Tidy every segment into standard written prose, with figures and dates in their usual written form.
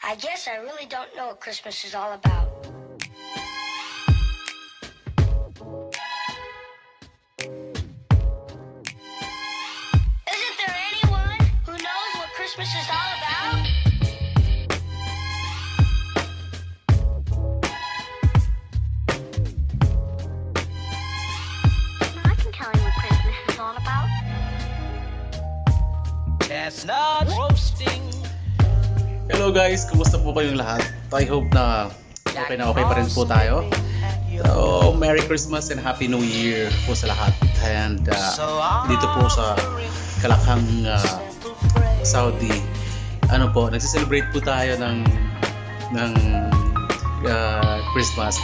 I guess I really don't know what Christmas is all about. Isn't there anyone who knows what Christmas is all about? I can tell you what Christmas is all about. Chestnuts roasting. Hello guys, kumusta po kayong lahat? I hope na okay pa rin po tayo. So, Merry Christmas and Happy New Year po sa lahat. And dito po sa Kalakhang Saudi, nagsiselebrate po tayo ng Christmas.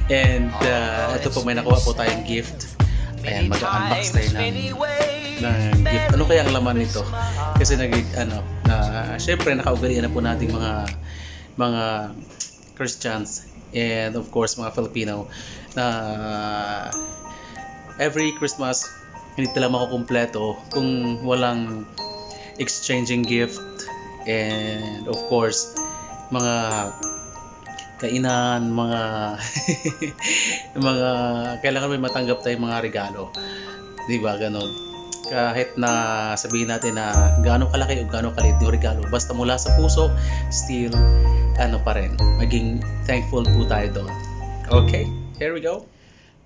And ito po, may nakuha po tayong gift. Ayan, mag-unbox tayo ng gift. Ano kaya ang laman nito? Kasi syempre nakaugalian na po nating mga Christians and of course mga Filipino na every Christmas hindi talaga makukumpleto kung walang exchanging gift, and of course mga kainan, mga kailangan may matanggap tayong mga regalo, di ba? Ganon. Kahit na sabihin natin na gaano kalaki o gaano kaliit yung regalo, basta mula sa puso, still pa rin, maging thankful po tayo doon. Okay, here we go.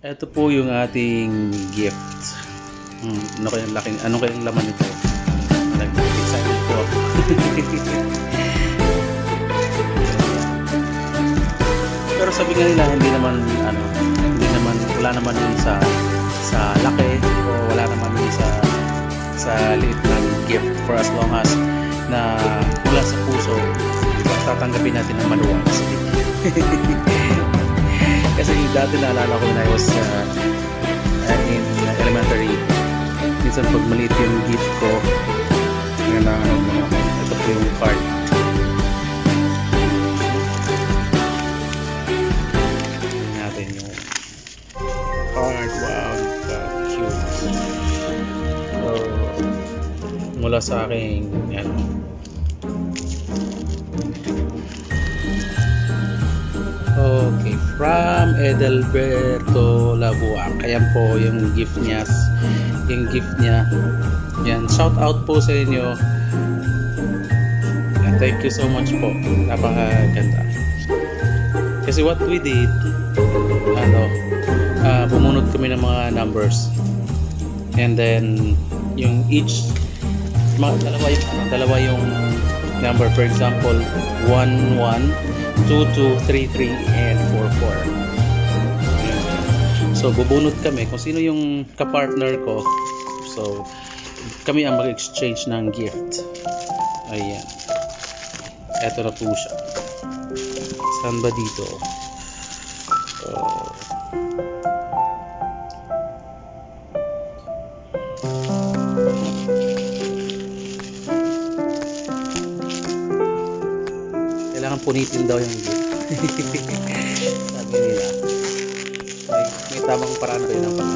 Ito po yung ating gift. Ano kayang laman nito? Nag-excited po ako. Pero sabi nga nila, wala naman yun sa laki, o wala naman yun sa liit ng gift, for as long as na mula sa puso, tatanggapin natin ng maluwag. Kasi dati naalala ko na I was in elementary, minsan pag maliit yung gift ko, ito po yung card. Natin yung card. Wow, cute. So, mula sa aking okay, from Edelberto Labuak. Ayan po yung gift niya. Yan, shout out po sa inyo. And thank you so much po. Napakaganda. Kasi what we did, bumunod kami ng mga numbers. And then yung each dalawa yung number, for example 11, 22, 33 and 44. So bubunot kami kung sino yung kapartner ko, so kami ang mag-exchange ng gift. Ayan, eto na po siya. Saan ba dito? Kailangan punitin daw yung gift. Sabi nila, may tamang paraan kayo ng pag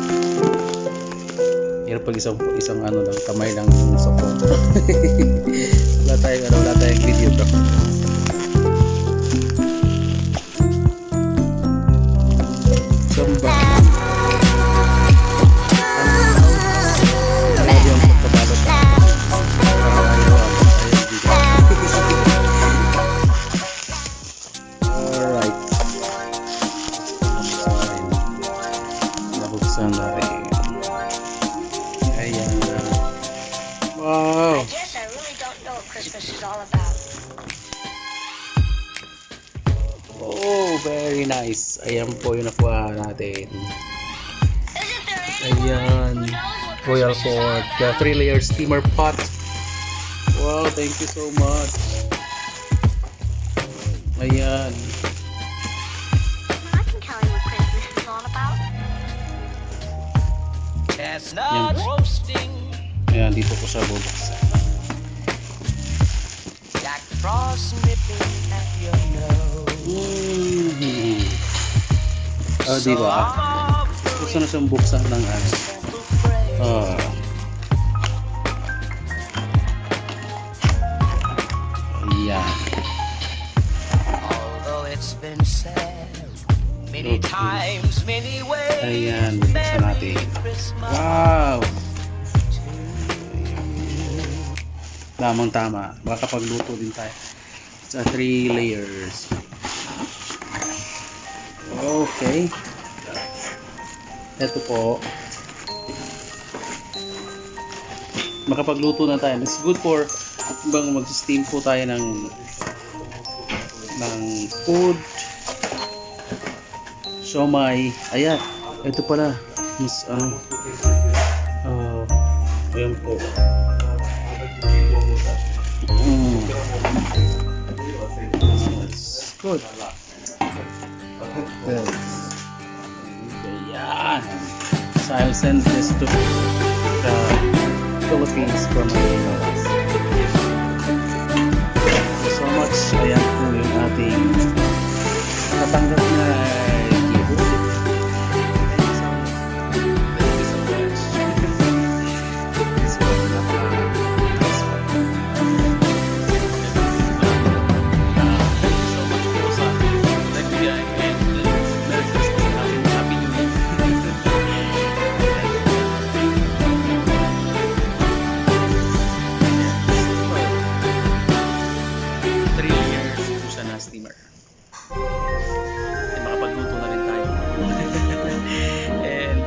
yan pag isang lang, kamay lang yung support. wala tayong videographer. Wow. I guess I really don't know what Christmas is all about. Oh, very nice. Ayan po yung nakuha natin. Isn't there Ayan, anyone who knows what Royal Christmas is all Fort, about? 3-layer steamer pot. Wow, thank you so much. Ayan. I can tell you what Christmas is all about. Chestnut roasting. Ayan, dito ko siya bubuksan. Jack Frost nipping at your nose. Oh, diba? Gusto na siyang buksan ng ano. Ayan. Although it's been said many times, many ways. Ayan, buksan natin. Wow! Tamang-tama. Baka pagluto din tayo. Sa 3 layers. Okay. Ito po. Makapagluto na tayo. It's good for bang mag-steam po tayo ng food. Siomai. Ayan. Ito pala. Mas ayan po. It's good. Ayan. So I'll send this to the Philippines for my in-laws. Thank you so much. Ayan po yung ating natanggap na gibo. Thank you so much. Thank you so much. This was nice one. Thank you so much po sa nagbigay and Merry Christmas and Happy New Year. Steamer. And makapagluto na rin tayo. And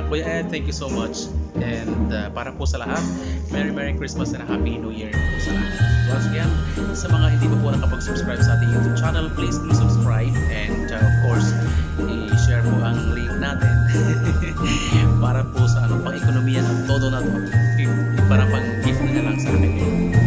Kuya Ed, thank you so much. And para po sa lahat, Merry Christmas and a Happy New Year po sa lahat. Once again, sa mga hindi pa po nakapag-subscribe sa ating YouTube channel, please do subscribe and of course, i-share po ang link natin para po sa pang-ekonomiya ng todo na to. Para pang-gift na lang sa akin.